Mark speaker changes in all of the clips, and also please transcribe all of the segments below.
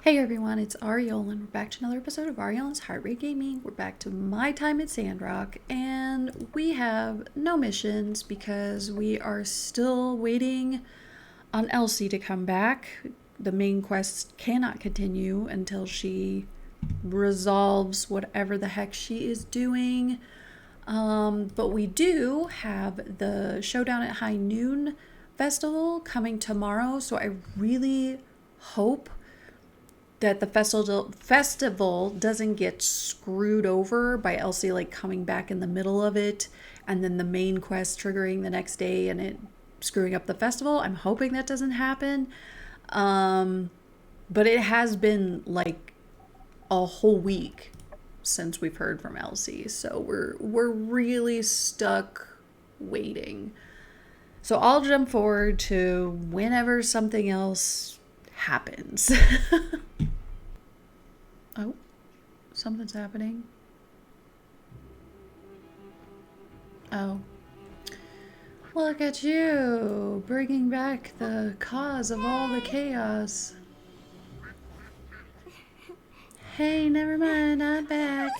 Speaker 1: Hey everyone, it's Aureolin. We're back to another episode of Aureolin's Heartrate Gaming. We're back to my time at Sandrock, and we have no missions because we are still waiting on Elsie to come back. The main quest cannot continue until she resolves whatever the heck she is doing. But we do have the Showdown at High Noon festival coming tomorrow, so I really hope that the festival doesn't get screwed over by Elsie like coming back in the middle of it and then the main quest triggering the next day and it screwing up the festival. I'm hoping that doesn't happen. But it has been like a whole week since we've heard from Elsie, so we're really stuck waiting. So I'll jump forward to whenever something else happens. Oh, something's happening. Oh. Look at you, bringing back the cause of all the chaos. Hey, never mind, I'm back.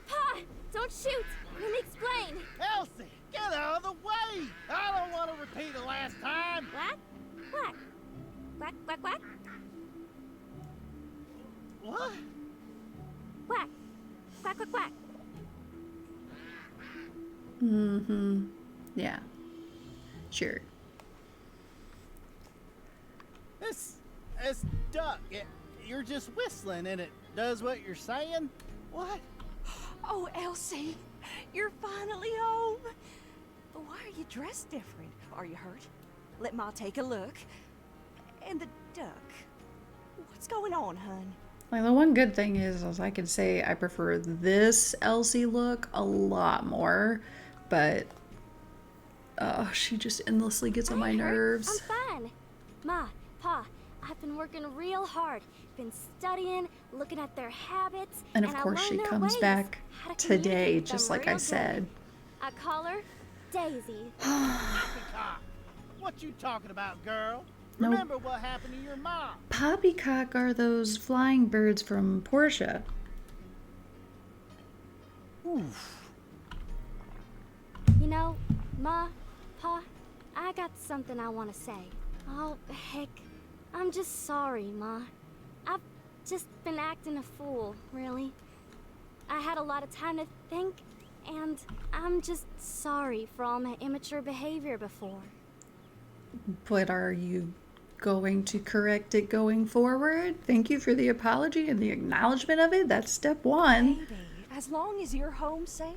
Speaker 2: Pa! Don't shoot! Let me explain!
Speaker 3: Elsie, get out of the way! I don't want to repeat the last time!
Speaker 2: Quack? Quack? Quack, quack, quack?
Speaker 3: What?
Speaker 2: Quack! Quack, quack, quack!
Speaker 1: Yeah. Sure.
Speaker 3: It's duck. You're just whistling and it does what you're saying? What?
Speaker 4: Oh, Elsie, you're finally home. But why are you dressed different? Are you hurt? Let Ma take a look. And the duck. What's going on, hun?
Speaker 1: Like, the one good thing is I can say I prefer this Elsie look a lot more, but she just endlessly gets on my nerves.
Speaker 2: I'm fine. Ma, Pa, I've been working real hard. Been studying, looking at their habits,
Speaker 1: And of course she comes back today, just like I said.
Speaker 2: I call her Daisy.
Speaker 3: Poppycock. What you talking about, girl?
Speaker 1: No.
Speaker 3: Remember what happened to your mom?
Speaker 1: Poppycock are those flying birds from Portia.
Speaker 3: Oof.
Speaker 2: You know, Ma, Pa, I got something I want to say. Oh, heck. I'm just sorry, Ma. I've just been acting a fool, really. I had a lot of time to think, and I'm just sorry for all my immature behavior before.
Speaker 1: But are you going to correct it going forward? Thank you for the apology and the acknowledgement of it. That's step one.
Speaker 4: Baby, as long as you're home safe,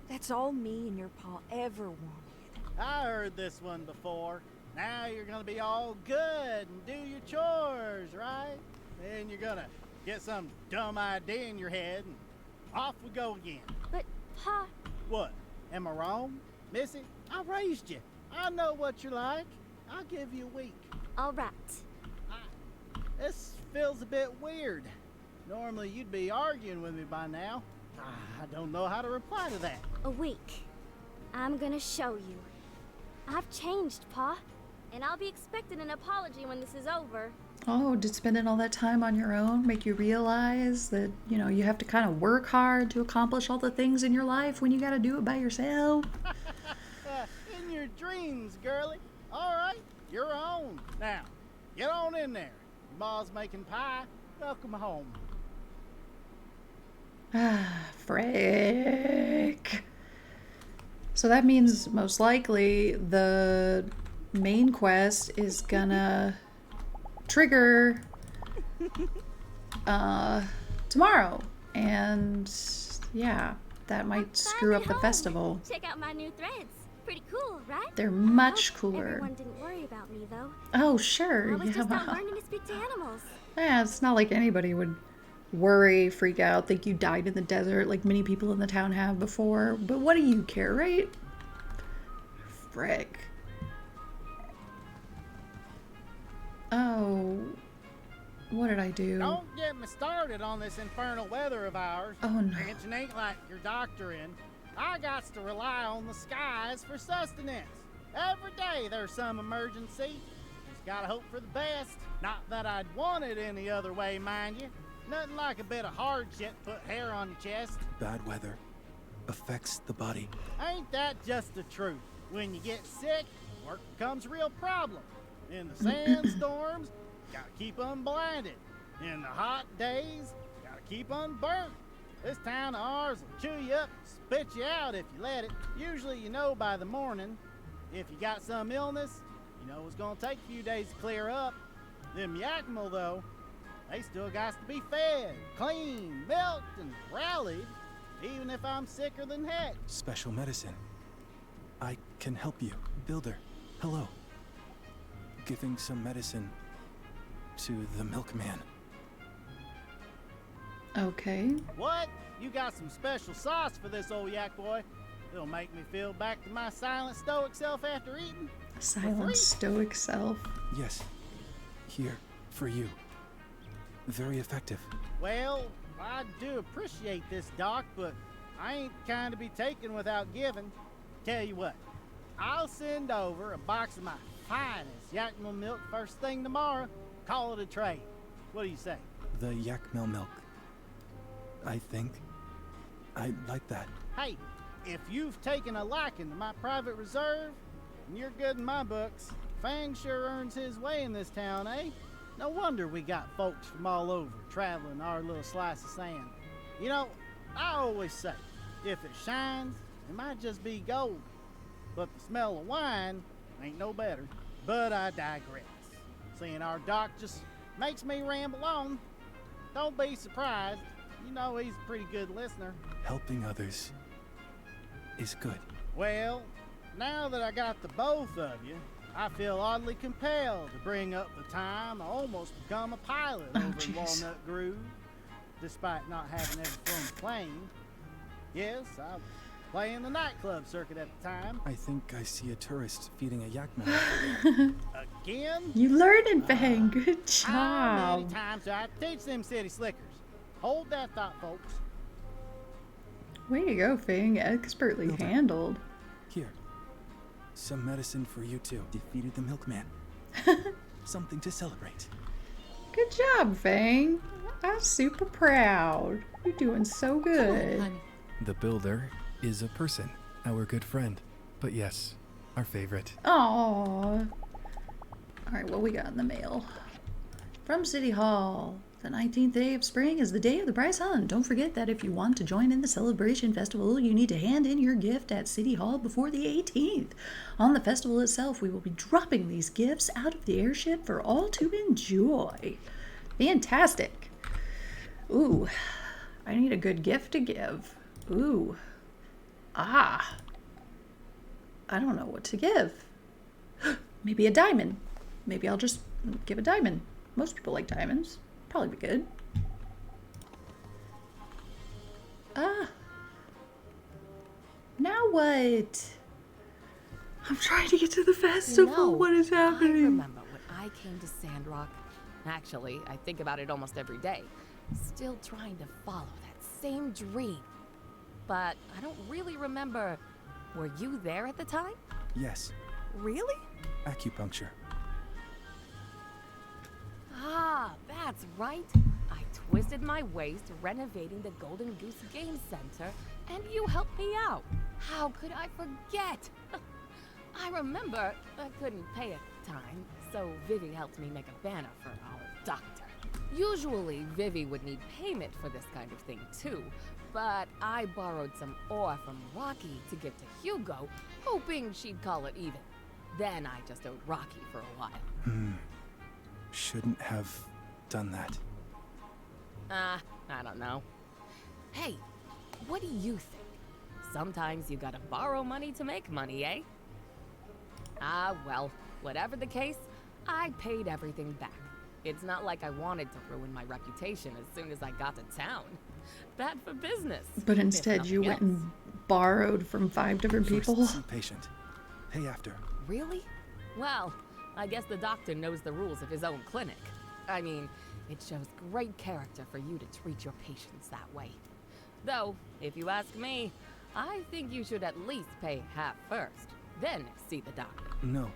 Speaker 4: that's all me and your pa ever wanted.
Speaker 3: I heard this one before. Now you're gonna be all good and do your chores, right? Then you're gonna get some dumb idea in your head and off we go again.
Speaker 2: But, Pa,
Speaker 3: What? Am I wrong? Missy, I raised you. I know what you're like. I'll give you a week.
Speaker 2: all right.
Speaker 3: This feels a bit weird. Normally you'd be arguing with me by now. I don't know how to reply to that.
Speaker 2: A week. I'm gonna show you. I've changed, Pa. And I'll be expecting an apology when this is over.
Speaker 1: Oh, did spending all that time on your own make you realize that, you have to kind of work hard to accomplish all the things in your life when you got to do it by yourself?
Speaker 3: In your dreams, girlie. All right, you're on. Now, get on in there. Your ma's making pie. Welcome home.
Speaker 1: Ah, frick. So that means most likely the main quest is gonna trigger tomorrow. And yeah, that might screw up the festival.
Speaker 2: Check out my new threads. Pretty cool, right?
Speaker 1: They're much
Speaker 2: Hope
Speaker 1: cooler.
Speaker 2: Everyone didn't worry about me, though.
Speaker 1: Oh, sure.
Speaker 2: I was just out
Speaker 1: Yeah.
Speaker 2: learning to speak to animals.
Speaker 1: Yeah, it's not like anybody would worry, freak out, think you died in the desert like many people in the town have before. But what do you care, right? Frick. Oh. What did I do?
Speaker 3: Don't get me started on this infernal weather of ours.
Speaker 1: Oh, no.
Speaker 3: It ain't like your doctoring. I got to rely on the skies for sustenance. Every day there's some emergency. gotta hope for the best. Not that I'd want it any other way, mind you. Nothing like a bit of hardship to put hair on your chest.
Speaker 5: Bad weather affects the body.
Speaker 3: Ain't that just the truth? When you get sick, work becomes a real problem. In the sandstorms, gotta keep unblinded. In the hot days, gotta keep unburnt. This town of ours will chew you up and spit you out if you let it. Usually you know by the morning. If you got some illness, you know it's gonna take a few days to clear up. Them Yakima, though, they still got to be fed, cleaned, milked, and rallied, even if I'm sicker than heck.
Speaker 5: Special medicine. I can help you. Builder, hello. Giving some medicine to the milkman.
Speaker 1: Okay.
Speaker 3: What? You got some special sauce for this old yak boy? It'll make me feel back to my silent stoic self after eating.
Speaker 1: Silent stoic self.
Speaker 5: Yes. Here, for you. Very effective.
Speaker 3: Well, I do appreciate this, Doc, but I ain't kind to be taken without giving. Tell you what, I'll send over a box of my finest Yakima milk first thing tomorrow. Call it a trade. What do you say?
Speaker 5: The Yakima milk. I think I like that.
Speaker 3: Hey, if you've taken a liking to my private reserve, and you're good in my books, Fang sure earns his way in this town, eh? No wonder we got folks from all over traveling our little slice of sand. You know, I always say, if it shines, it might just be gold. But the smell of wine ain't no better. But I digress. Seeing our doc just makes me ramble on. Don't be surprised. You know he's a pretty good listener.
Speaker 5: Helping others is good.
Speaker 3: Well, now that I got the both of you, I feel oddly compelled to bring up the time I almost become a pilot over in Walnut Grove, despite not having ever flown a plane. Yes, I was playing the nightclub circuit at the time.
Speaker 5: I think I see a tourist feeding a Yakima.
Speaker 3: Again?
Speaker 1: You learned it, Fang. Good
Speaker 3: How many
Speaker 1: job.
Speaker 3: times do I teach them city slickers? Hold that thought, folks.
Speaker 1: Way to go, Fang. Expertly
Speaker 5: Builder.
Speaker 1: handled.
Speaker 5: Here. Some medicine for you too. Defeated the milkman. Something to celebrate.
Speaker 1: Good job, Fang. I'm super proud. You're doing so good.
Speaker 5: The builder is a person, our good friend. But yes, our favorite.
Speaker 1: Aww. Alright, what we got in the mail? From City Hall. The 19th day of spring is the day of the bright sun. Don't forget that if you want to join in the celebration festival, you need to hand in your gift at City Hall before the 18th. On the festival itself, we will be dropping these gifts out of the airship for all to enjoy. Fantastic. Ooh, I need a good gift to give. Ooh. Ah. I don't know what to give. Maybe a diamond. Maybe I'll just give a diamond. Most people like diamonds. Probably be good. Ah. Now what? I'm trying to get to the festival. What is
Speaker 6: I
Speaker 1: happening?
Speaker 6: remember when I came to Sandrock. Actually, I think about it almost every day. Still trying to follow that same dream. But I don't really remember. Were you there at the time?
Speaker 5: Yes,
Speaker 6: Really?
Speaker 5: acupuncture.
Speaker 6: Ah, that's right. I twisted my waist renovating the Golden Goose Game Center, and you helped me out. How could I forget? I remember I couldn't pay at the time, so Vivi helped me make a banner for our doctor. Usually, Vivi would need payment for this kind of thing too, but I borrowed some ore from Rocky to give to Hugo, hoping she'd call it even. Then I just owed Rocky for a while.
Speaker 5: Shouldn't have done that.
Speaker 6: I don't know. Hey, what do you think? Sometimes you gotta borrow money to make money, eh? Ah, well, whatever the case, I paid everything back. It's not like I wanted to ruin my reputation as soon as I got to town. Bad for business.
Speaker 1: But
Speaker 6: if
Speaker 1: instead, you
Speaker 6: nothing
Speaker 1: went and borrowed from 5 different people.
Speaker 5: First, see patient. Pay after.
Speaker 6: Really? Well, I guess the doctor knows the rules of his own clinic. I mean, it shows great character for you to treat your patients that way. Though, if you ask me, I think you should at least pay half first, then see the doctor.
Speaker 5: No,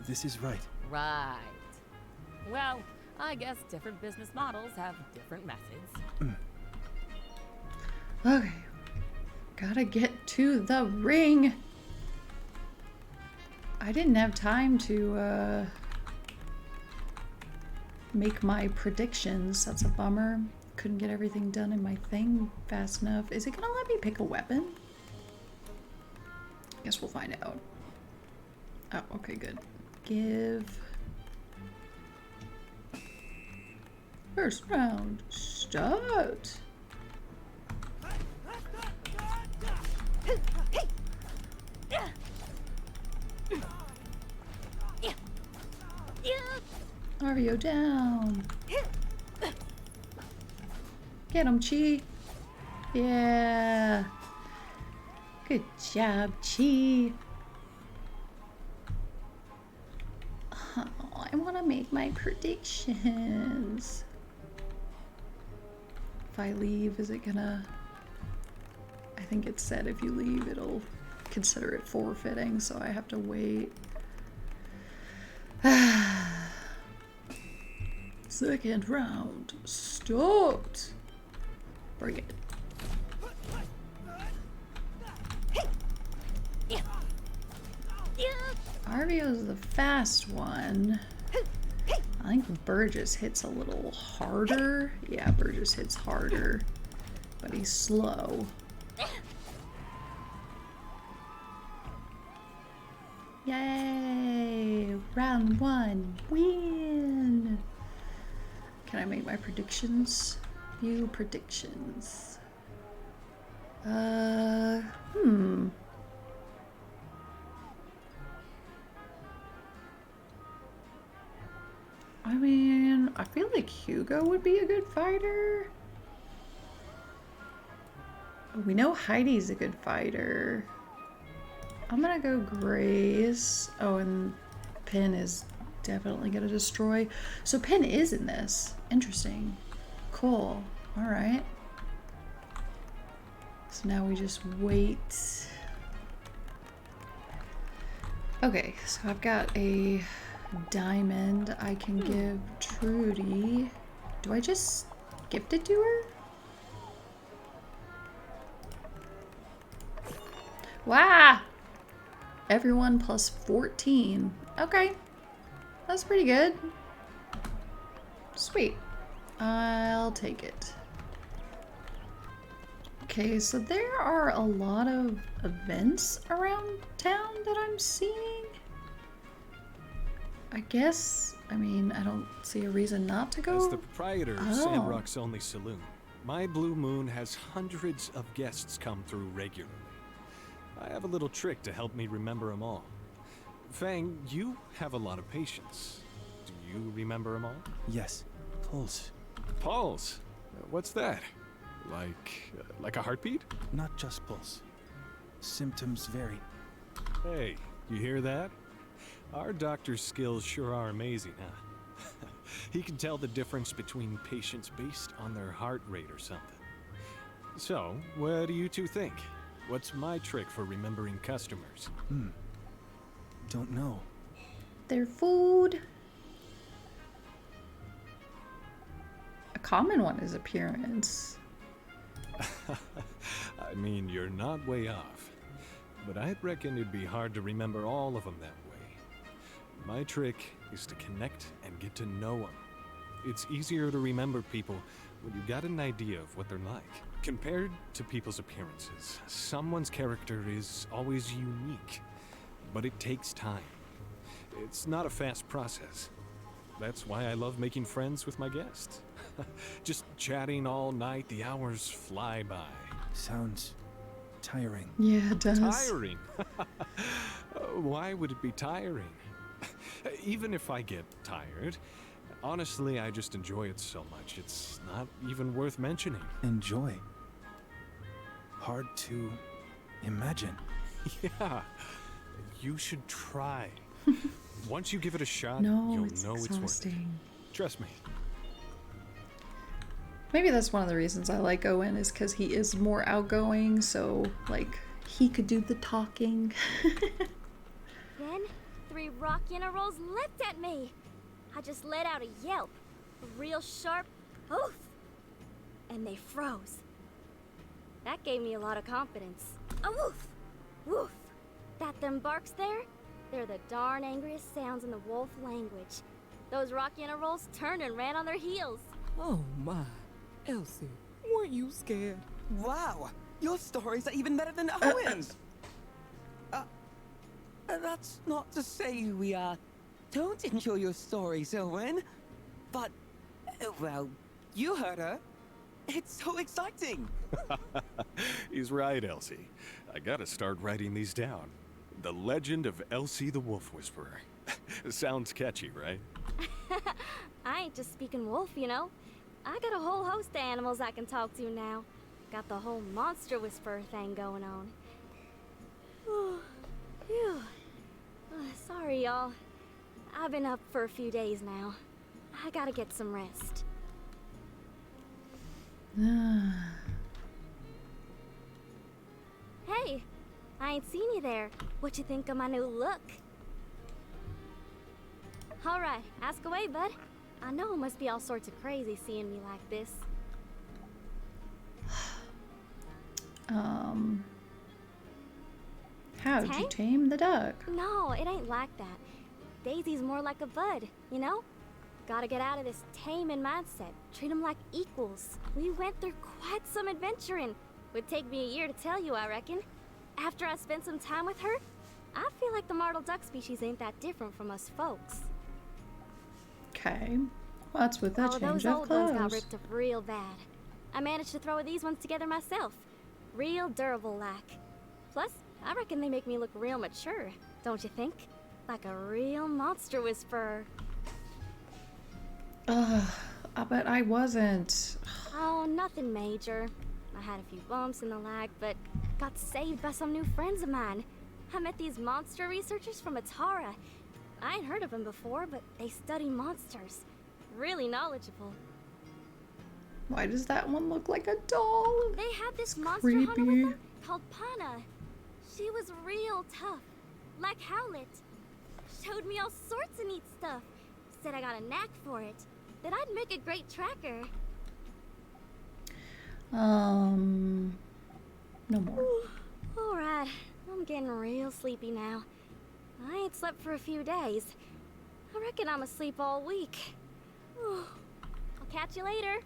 Speaker 5: this is right.
Speaker 6: Right. Well, I guess different business models have different methods.
Speaker 1: Okay. Gotta get to the ring. I didn't have time to make my predictions. That's a bummer. Couldn't get everything done in my thing fast enough. Is it gonna let me pick a weapon? Guess we'll find out. Oh, okay, good. Give. First round. Start. Aureo down. Get him, Chi. Yeah. Good job, Chi. Oh, I want to make my predictions. If I leave, is it gonna... I think it said if you leave, it'll consider it forfeiting, so I have to wait. Second round. Start. Bring it. Aurio's the fast one. I think Burgess hits a little harder. Yeah, Burgess hits harder, but he's slow. Yay! Round one. Win! Can I make my predictions? View predictions. I mean, I feel like Hugo would be a good fighter. We know Heidi's a good fighter. I'm gonna go Grace. Oh, and Pin is definitely gonna destroy. So Pin is in this. Interesting. Cool. Alright. So now we just wait. Okay, so I've got a diamond I can give Trudy. Do I just gift it to her? Wow! Everyone plus 14. Okay. That's pretty good. Sweet. I'll take it. Okay, so there are a lot of events around town that I'm seeing. I guess, I mean, I don't see a reason not to go.
Speaker 7: As the proprietor of Sandrock's only saloon, my Blue Moon has hundreds of guests come through regularly. I have a little trick to help me remember them all. Fang, you have a lot of patience. Do you remember them all?
Speaker 5: Yes. Pulse.
Speaker 7: Pulse? What's that? Like a heartbeat?
Speaker 5: Not just pulse. Symptoms vary.
Speaker 7: Hey, you hear that? Our doctor's skills sure are amazing, huh? He can tell the difference between patients based on their heart rate or something. So, what do you two think? What's my trick for remembering customers?
Speaker 5: Don't know.
Speaker 1: Their food. A common one is appearance.
Speaker 7: I mean, you're not way off. But I'd reckon it'd be hard to remember all of them that way. My trick is to connect and get to know them. It's easier to remember people when you got an idea of what they're like. Compared to people's appearances, someone's character is always unique. But it takes time. It's not a fast process. That's why I love making friends with my guests. Just chatting all night, the hours fly by.
Speaker 5: Sounds tiring.
Speaker 1: Yeah, it does.
Speaker 7: Tiring? Why would it be tiring? Even if I get tired, honestly, I just enjoy it so much. It's not even worth mentioning.
Speaker 5: Enjoy. Hard to imagine.
Speaker 7: Yeah, you should try. Once you give it a shot,
Speaker 1: No,
Speaker 7: you'll
Speaker 1: it's
Speaker 7: know it's worth it.
Speaker 1: exhausting.
Speaker 7: Trust me.
Speaker 1: Maybe that's one of the reasons I like Owen is because he is more outgoing, so like he could do the talking.
Speaker 2: Then 3 rock generals leapt at me. I just let out a yelp, a real sharp oof, and they froze. That gave me a lot of confidence. A woof, woof. That them barks there, they're the darn angriest sounds in the wolf language. Those Rockiana rolls turned and ran on their heels.
Speaker 8: Oh my. Elsie, weren't you scared?
Speaker 9: Wow, your stories are even better than Owen's. That's not to say we don't enjoy your stories, Owen. But, well, you heard her. It's so exciting.
Speaker 7: He's right, Elsie. I gotta start writing these down. The Legend of Elsie the Wolf Whisperer. Sounds catchy, right?
Speaker 2: I ain't just speaking wolf, you know. I got a whole host of animals I can talk to now. Got the whole monster whisperer thing going on. Phew. Sorry, y'all. I've been up for a few days now. I gotta get some rest. Hey, I ain't seen you there. What you think of my new look? Alright, ask away, bud. I know it must be all sorts of crazy seeing me like this.
Speaker 1: How'd you
Speaker 2: Tank?
Speaker 1: tame the duck?
Speaker 2: No, it ain't like that. Daisy's more like a bud, you know? Gotta get out of this taming mindset. Treat them like equals. We went through quite some adventuring. Would take me a year to tell you, I reckon. After I spent some time with her, I feel like the martel duck species ain't that different from us folks.
Speaker 1: Okay. What's with that
Speaker 2: Oh,
Speaker 1: change
Speaker 2: those
Speaker 1: of
Speaker 2: old ones got
Speaker 1: clothes?
Speaker 2: ripped up real bad. I managed to throw these ones together myself. Real durable like. Plus, I reckon they make me look real mature, don't you think? Like a real monster whisperer.
Speaker 1: But I wasn't.
Speaker 2: Oh, nothing major. I had a few bumps in the lag, but got saved by some new friends of mine. I met these monster researchers from Atara. I ain't heard of them before, but they study monsters. Really knowledgeable.
Speaker 1: Why does that one look like a doll?
Speaker 2: They had this monster hunter with
Speaker 1: creepy.
Speaker 2: them called Pana. She was real tough, like Howlet. Showed me all sorts of neat stuff. Said I got a knack for it. That I'd make a great tracker.
Speaker 1: No more.
Speaker 2: Alright, I'm getting real sleepy now. I ain't slept for a few days. I reckon I'm asleep all week. I'll catch you later.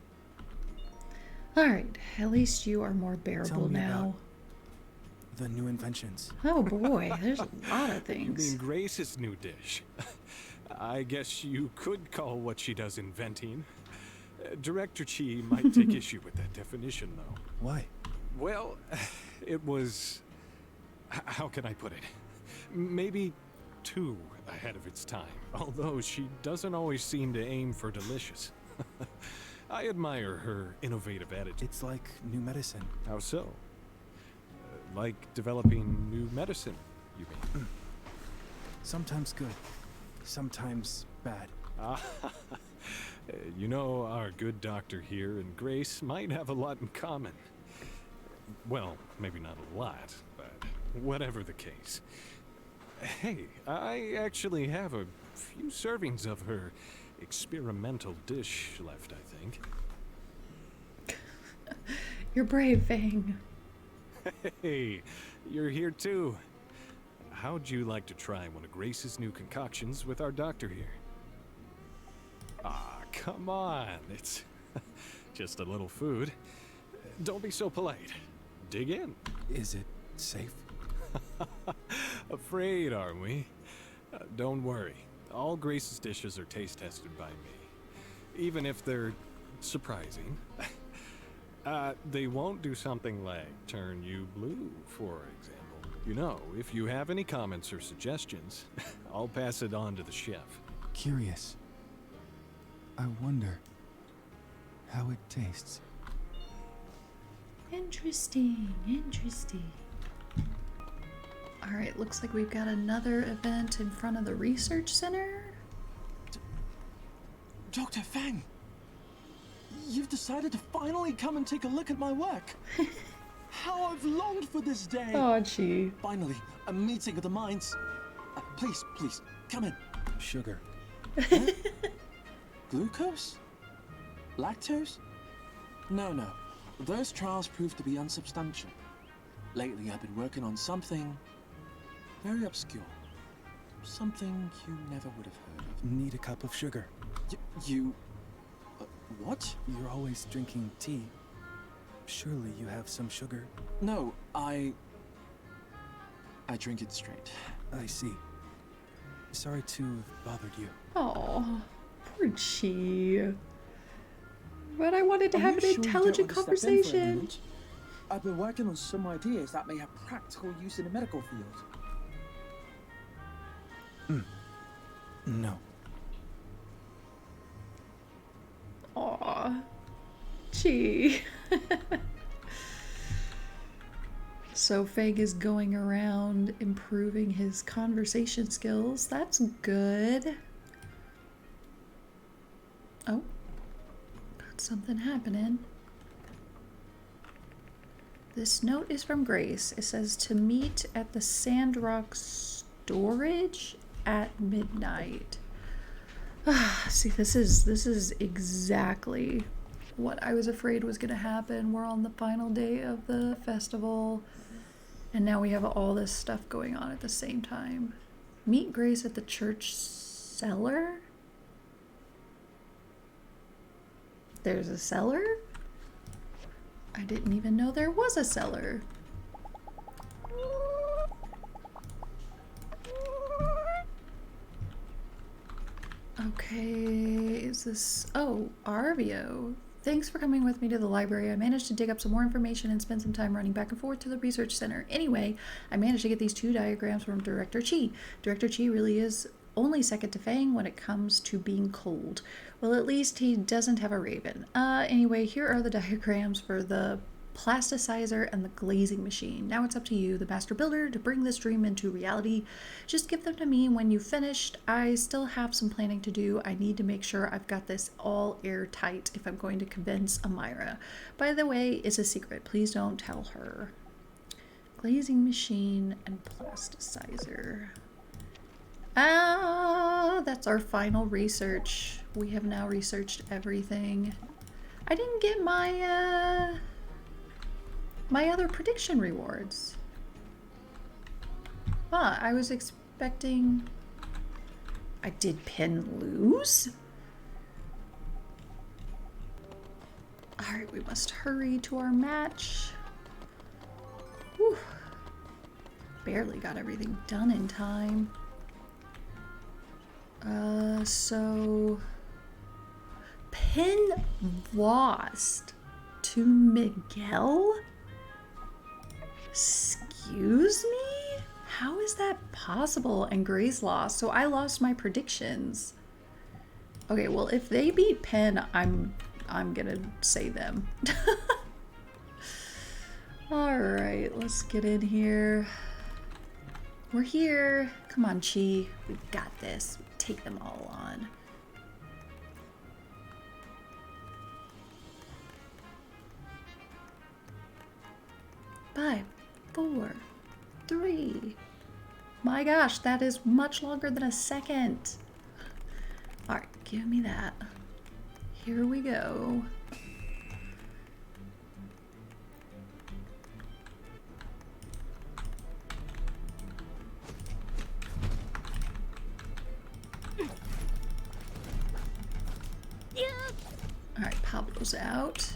Speaker 1: Alright, at least you are more
Speaker 5: Tell
Speaker 1: bearable
Speaker 5: me
Speaker 1: now.
Speaker 5: about the new inventions.
Speaker 1: Oh boy, there's a lot of
Speaker 7: You
Speaker 1: things.
Speaker 7: mean Grace's new dish? I guess you could call what she does inventing. Director Chi might take issue with that definition, though.
Speaker 5: Why?
Speaker 7: Well, it was... How can I put it? Maybe too ahead of its time. Although she doesn't always seem to aim for delicious. I admire her innovative attitude.
Speaker 5: It's like new medicine.
Speaker 7: How so? Like developing new medicine, you mean?
Speaker 5: Sometimes good, sometimes bad.
Speaker 7: You know, our good doctor here and Grace might have a lot in common. Well, maybe not a lot, but whatever the case. Hey, I actually have a few servings of her experimental dish left, I think.
Speaker 1: You're brave, Fang.
Speaker 7: Hey, you're here too. How'd you like to try one of Grace's new concoctions with our doctor here? Ah, come on. It's just a little food. Don't be so polite. Dig in.
Speaker 5: Is it safe?
Speaker 7: Afraid, are we? Don't worry. All Grace's dishes are taste tested by me. Even if they're surprising. They won't do something like turn you blue, for example. You know, if you have any comments or suggestions, I'll pass it on to the chef.
Speaker 5: Curious. I wonder how it tastes.
Speaker 1: Interesting, interesting. Alright, looks like we've got another event in front of the research center.
Speaker 10: Dr. Fang! You've decided to finally come and take a look at my work. How I've longed for this day.
Speaker 1: Oh, gee.
Speaker 10: Finally, a meeting of the minds. Please, come in.
Speaker 5: Sugar.
Speaker 10: Glucose? Lactose? No. Those trials proved to be unsubstantial. Lately, I've been working on something very obscure. Something you never would have heard of.
Speaker 5: Need a cup of sugar.
Speaker 10: What?
Speaker 5: You're always drinking tea. Surely you have some sugar.
Speaker 10: No, I drink it straight.
Speaker 5: I see. Sorry to have bothered you.
Speaker 1: Oh, poor Chi. But I wanted to
Speaker 10: Are
Speaker 1: have
Speaker 10: you
Speaker 1: an
Speaker 10: sure you don't
Speaker 1: intelligent
Speaker 10: want to step in for a
Speaker 1: conversation.
Speaker 10: moment? I've been working on some ideas that may have practical use in the medical field.
Speaker 5: No.
Speaker 1: Aw. Chi. So Fang is going around improving his conversation skills. That's good. Oh. Got something happening. This note is from Grace. It says to meet at the Sandrock storage at midnight. See, this is exactly what I was afraid was going to happen. We're on the final day of the festival, and now we have all this stuff going on at the same time. Meet Grace at the church cellar? There's a cellar? I didn't even know there was a cellar. Okay, is this... Oh, Arvio. Thanks for coming with me to the library. I managed to dig up some more information and spend some time running back and forth to the research center. Anyway, I managed to get these 2 diagrams from Director Chi. Director Chi really is only second to Fang when it comes to being cold. Well, at least he doesn't have a raven. Anyway, here are the diagrams for the plasticizer and the glazing machine. Now it's up to you, the master builder, to bring this dream into reality. Just give them to me when you've finished. I still have some planning to do. I need to make sure I've got this all airtight if I'm going to convince Amira. By the way, it's a secret. Please don't tell her. Glazing machine and plasticizer. That's our final research. We have now researched everything. I didn't get my my other prediction rewards. I was expecting... I did Penn lose? Alright, we must hurry to our match. Whew. Barely got everything done in time. So... Penn lost to Miguel? Excuse me? How is that possible? And Grace lost, so I lost my predictions. Okay, well, if they beat Penn, I'm gonna say them. Alright, let's get in here. We're here. Come on, Chi. We got this. Take them all on. 5, 4, 3. My gosh, that is much longer than a second. All right, give me that. Here we go. All right, Pablo's out.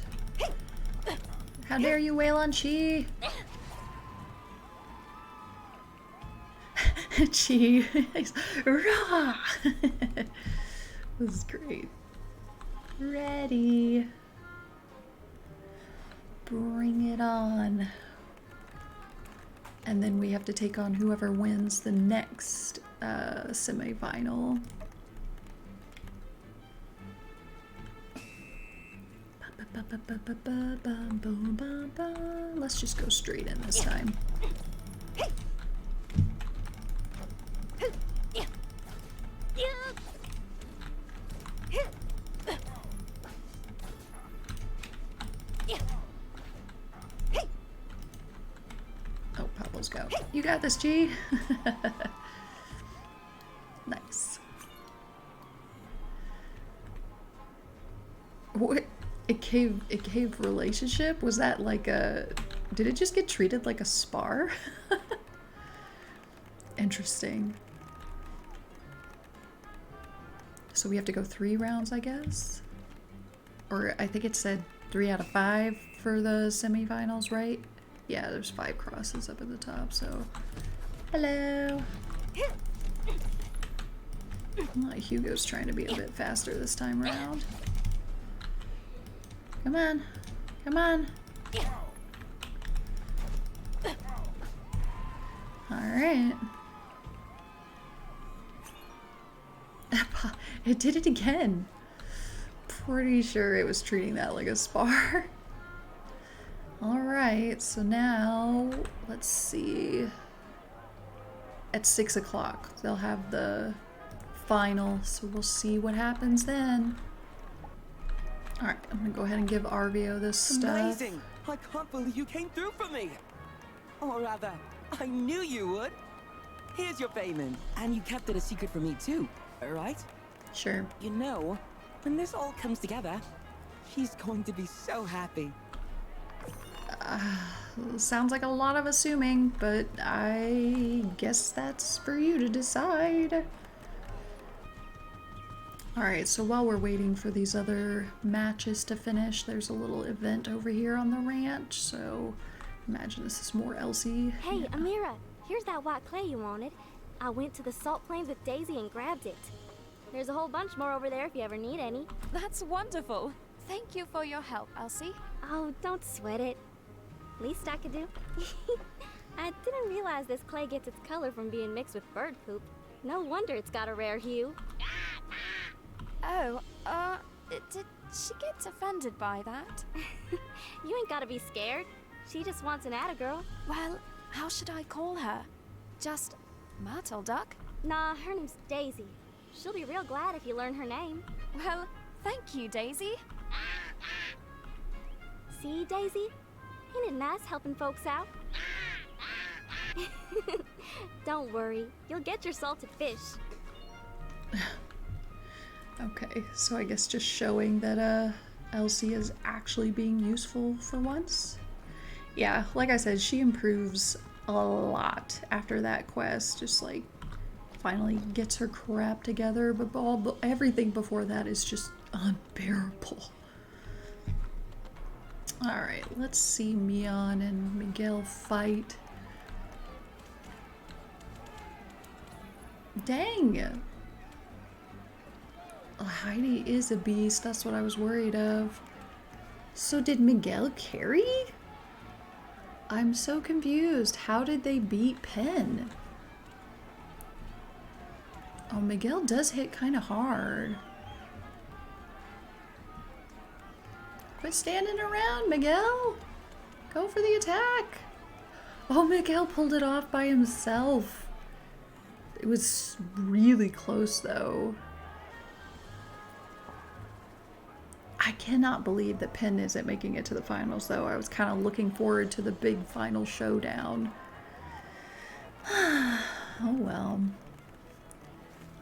Speaker 1: How dare you wail on Chi? Chi. Rah! This is great. Ready. Bring it on. And then we have to take on whoever wins the next semi-final. Let's just go straight in this time. Oh, Pablo's go. You got this, G. Nice. What? It gave relationship? Was that like a... Did it just get treated like a spar? Interesting. So we have to go 3 rounds, I guess? Or I think it said 3 out of 5 for the semifinals, right? Yeah, there's 5 crosses up at the top, so... Hello! Hugo's trying to be a bit faster this time around. Come on. Come on. Alright. It did it again. Pretty sure it was treating that like a spar. Alright, so now, let's see. At 6 o'clock, they'll have the final, so we'll see what happens then. Alright, I'm gonna go ahead and give Arvio this stuff.
Speaker 9: Amazing! I can't believe you came through for me! Or rather, I knew you would! Here's your payment. And you kept it a secret from me too, right?
Speaker 1: Sure.
Speaker 9: You know, when this all comes together, she's going to be so happy.
Speaker 1: Sounds like a lot of assuming, but I guess that's for you to decide. Alright, so while we're waiting for these other matches to finish, there's a little event over here on the ranch, so imagine this is more Elsie.
Speaker 2: Hey, Amira, here's that white clay you wanted. I went to the salt plains with Daisy and grabbed it. There's a whole bunch more over there if you ever need any.
Speaker 11: That's wonderful. Thank you for your help, Elsie.
Speaker 2: Oh, don't sweat it. Least I could do. I didn't realize this clay gets its color from being mixed with bird poop. No wonder it's got a rare hue.
Speaker 11: Oh, did she get offended by that?
Speaker 2: You ain't gotta be scared. She just wants an atta-girl.
Speaker 11: Well, how should I call her? Just Myrtle Duck?
Speaker 2: Nah, her name's Daisy. She'll be real glad if you learn her name.
Speaker 11: Well, thank you, Daisy.
Speaker 2: See, Daisy? Ain't it nice helping folks out? Don't worry, you'll get your salted fish.
Speaker 1: Okay, so I guess just showing that Elsie is actually being useful for once. Yeah, like I said, she improves a lot after that quest. Just like finally gets her crap together, but everything before that is just unbearable. Alright, let's see Mion and Miguel fight. Dang! Heidi is a beast, that's what I was worried of. So did Miguel carry? I'm so confused. How did they beat Penn? Oh, Miguel does hit kind of hard. Quit standing around, Miguel! Go for the attack! Oh, Miguel pulled it off by himself. It was really close, though. I cannot believe that Penn isn't making it to the finals, though. I was kind of looking forward to the big final showdown. Oh, well.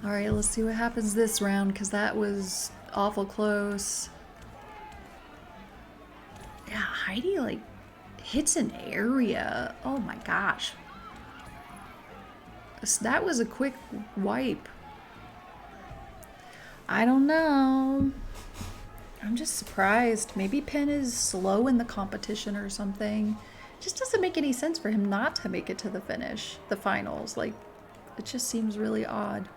Speaker 1: Alright, let's see what happens this round, because that was awful close. Yeah, Heidi, like, hits an area. Oh my gosh. That was a quick wipe. I don't know. I'm just surprised. Maybe Penn is slow in the competition or something. It just doesn't make any sense for him not to make it to the finish, the finals. Like, it just seems really odd.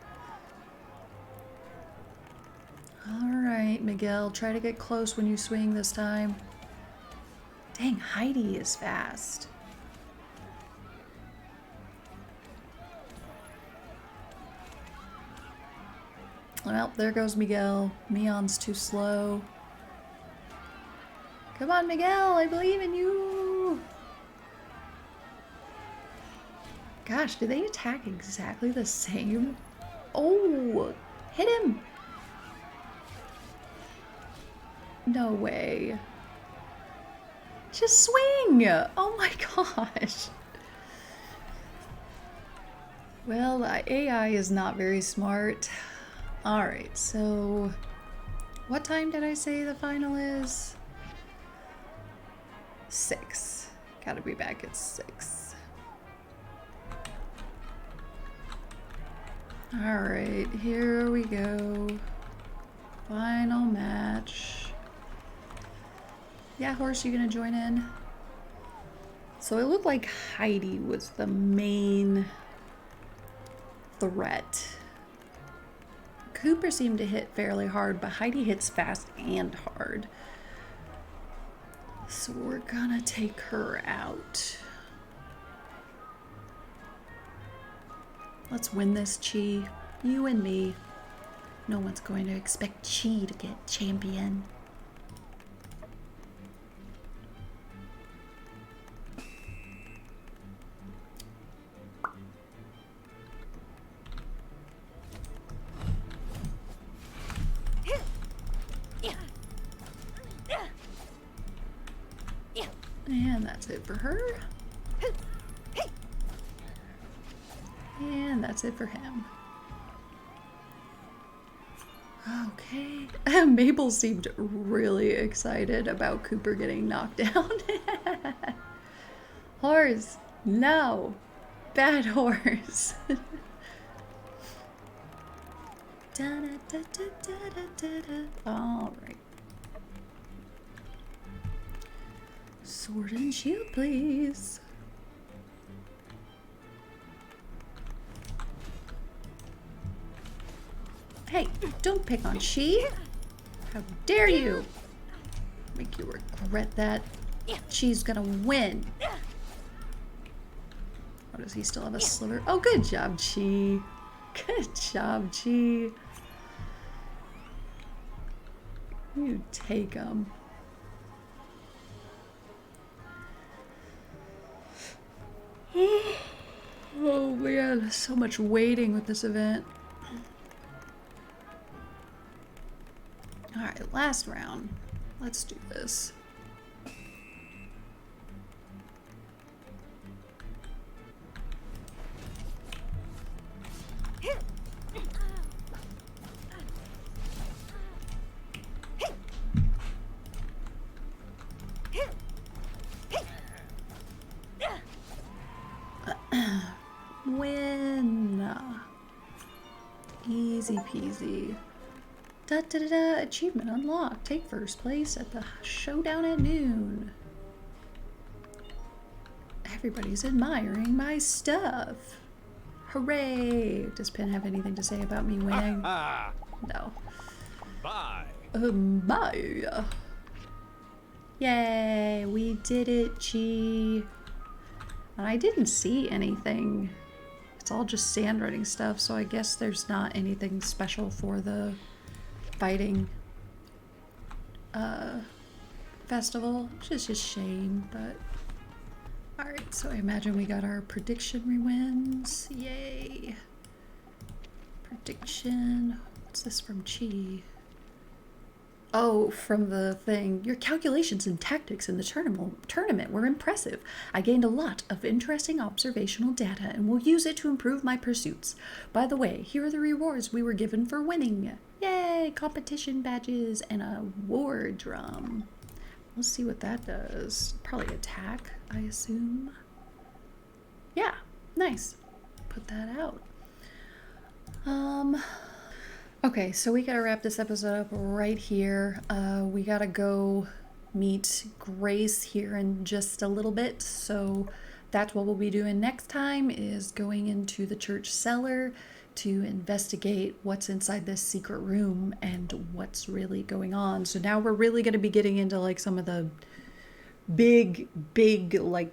Speaker 1: Alright, Miguel, try to get close when you swing this time. Dang, Heidi is fast. Well, there goes Miguel. Mion's too slow. Come on, Miguel, I believe in you. Gosh, do they attack exactly the same? Oh, hit him. No way. Just swing! Oh my gosh. Well, the AI is not very smart. Alright, so What time did I say the final is? 6. Gotta be back at 6. Alright, here we go. Final match. Yeah, horse, you gonna join in? So it looked like Heidi was the main threat. Cooper seemed to hit fairly hard, but Heidi hits fast and hard. So we're gonna take her out. Let's win this, Chi. You and me. No one's going to expect Chi to get champion. And that's it for her. And that's it for him. Okay. Mabel seemed really excited about Cooper getting knocked down. Horse, no. Bad horse. All right. Sword and shield, please. Hey, don't pick on Chi. How dare you? Make you regret that. Chi's gonna win. Oh, does he still have a sliver? Oh, good job, Chi. Good job, Chi. You take him. Oh man, so much waiting with this event. Alright, last round. Let's do this. Win. Easy peasy. Da da da da. Achievement unlocked. Take first place at the Showdown at noon. Everybody's admiring my stuff. Hooray! Does Pin have anything to say about me winning? No.
Speaker 7: Bye.
Speaker 1: Bye. Yay! We did it, Chi. And I didn't see anything. It's all just sand running stuff, so I guess there's not anything special for the fighting festival, which is just a shame, but alright, so I imagine we got our prediction re-wins. Yay! Prediction. What's this from Chi? Oh, from the thing. Your calculations and tactics in the tournament were impressive. I gained a lot of interesting observational data and will use it to improve my pursuits. By the way, here are the rewards we were given for winning. Yay! Competition badges and a war drum. We'll see what that does. Probably attack, I assume. Yeah, nice. Put that out. Okay, so we gotta wrap this episode up right here. We gotta go meet Grace here in just a little bit, so that's what we'll be doing next time, is going into the church cellar to investigate what's inside this secret room and what's really going on. So now we're really gonna be getting into like some of the big like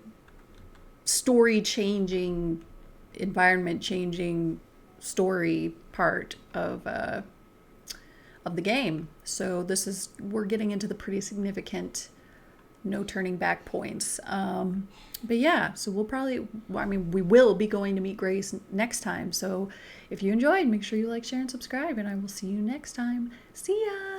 Speaker 1: story changing, environment changing story part of the game. So we're getting into the pretty significant no turning back points. But yeah, so we will be going to meet Grace next time. So if you enjoyed, make sure you like, share, and subscribe, and I will see you next time. See ya!